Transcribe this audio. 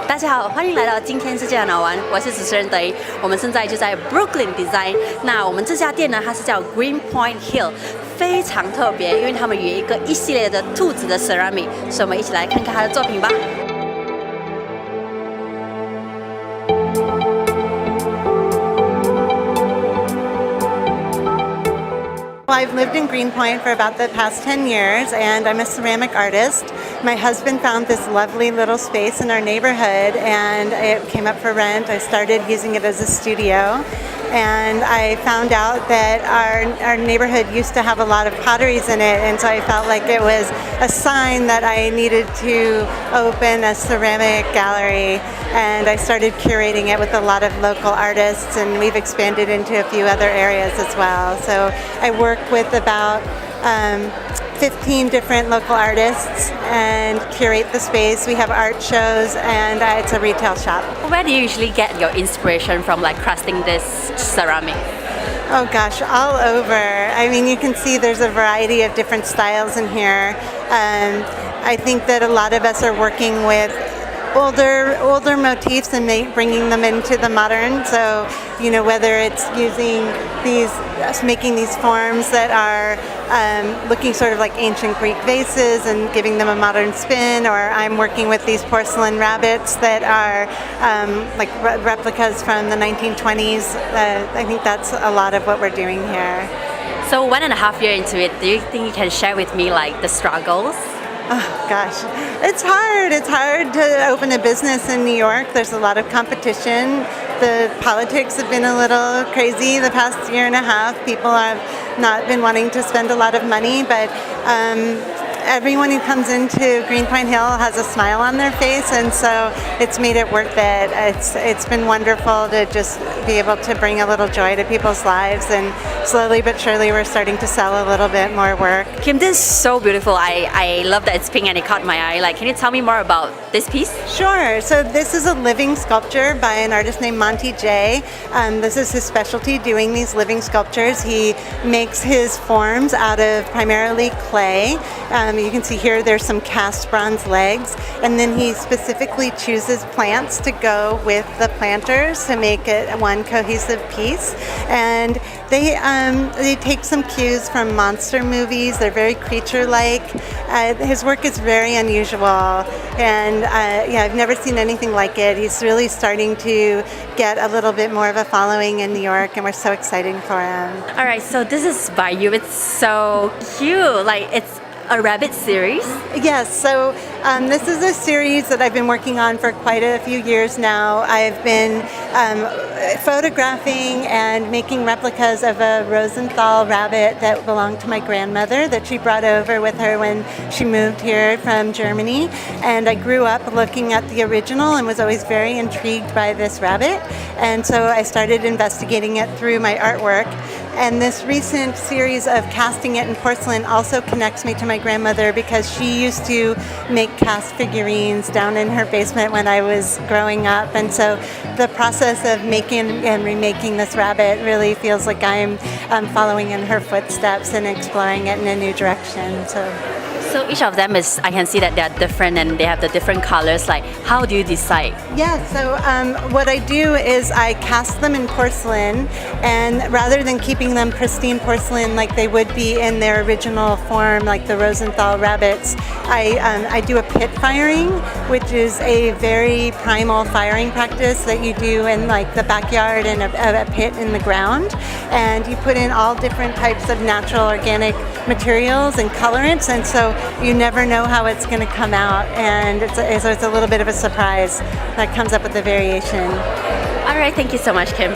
大家好，欢迎来到今天世界很好玩，我是主持人德一。我们现在就在 Brooklyn Design。那我们这家店呢，它是叫 Green Point Hill， 非常特别，因为他们有一系列的兔子的 ceramic， 所以我们一起来看看它的作品吧。I've lived in Greenpoint for about the past 10 years, and I'm a ceramic artist. My husband found this lovely little space in our neighborhood, and it came up for rent. I started using it as a studio, and I found out that our neighborhood used to have a lot of potteries in it, and so I felt like it was a sign that I needed to open a ceramic gallery, and I started curating it with a lot of local artists, and we've expanded into a few other areas as well. So I work with about 15 different local artists and curate the space. We have art shows, and it's a retail shop. Where do you usually get your inspiration from, like crafting this ceramic? Oh gosh, all over. I mean, you can see there's a variety of different styles in here. I think that a lot of us are working with older motifs and bringing them into the modern. So, you know, whether it's making these forms that are looking sort of like ancient Greek vases and giving them a modern spin, or I'm working with these porcelain rabbits that are like replicas from the 1920s. I think that's a lot of what we're doing here. So 1.5 years into it, do you think you can share with me like the struggles? Oh gosh, it's hard. It's hard to open a business in New York. There's a lot of competition. The politics have been a little crazy the past 1.5 years. People have not been wanting to spend a lot of money, but everyone who comes into Greenpoint Hill has a smile on their face, and so it's made it worth it. It's been wonderful to just be able to bring a little joy to people's lives, and slowly but surely we're starting to sell a little bit more work. Kim, this is so beautiful. I love that it's pink and it caught my eye. Like, can you tell me more about this piece? Sure. So this is a living sculpture by an artist named Monty J. This is his specialty, doing these living sculptures. He makes his forms out of primarily clay. You can see here there's some cast bronze legs, and then he specifically chooses plants to go with the planters to make it one cohesive piece. And they take some cues from monster movies. They're very creature-like. His work is very unusual, and I've never seen anything like it. He's really starting to get a little bit more of a following in New York, and we're so excited for him. All right, so this is by you. It's so cute. Like, it's a rabbit series? Yes, so this is a series that I've been working on for quite a few years now. I've been photographing and making replicas of a Rosenthal rabbit that belonged to my grandmother that she brought over with her when she moved here from Germany. And I grew up looking at the original and was always very intrigued by this rabbit. And so I started investigating it through my artwork. And this recent series of casting it in porcelain also connects me to my grandmother, because she used to make cast figurines down in her basement when I was growing up. And so the process of making and remaking this rabbit really feels like I'm following in her footsteps and exploring it in a new direction. So each of them is, I can see that they are different and they have the different colors. Like, how do you decide? Yeah, so what I do is I cast them in porcelain, and rather than keeping them pristine porcelain like they would be in their original form, like the Rosenthal rabbits, I do a pit firing, which is a very primal firing practice that you do in like the backyard in a pit in the ground. And you put in all different types of natural organic materials and colorants, and so you never know how it's going to come out, and so it's a little bit of a surprise that comes up with the variation. All right, thank you so much, Kim.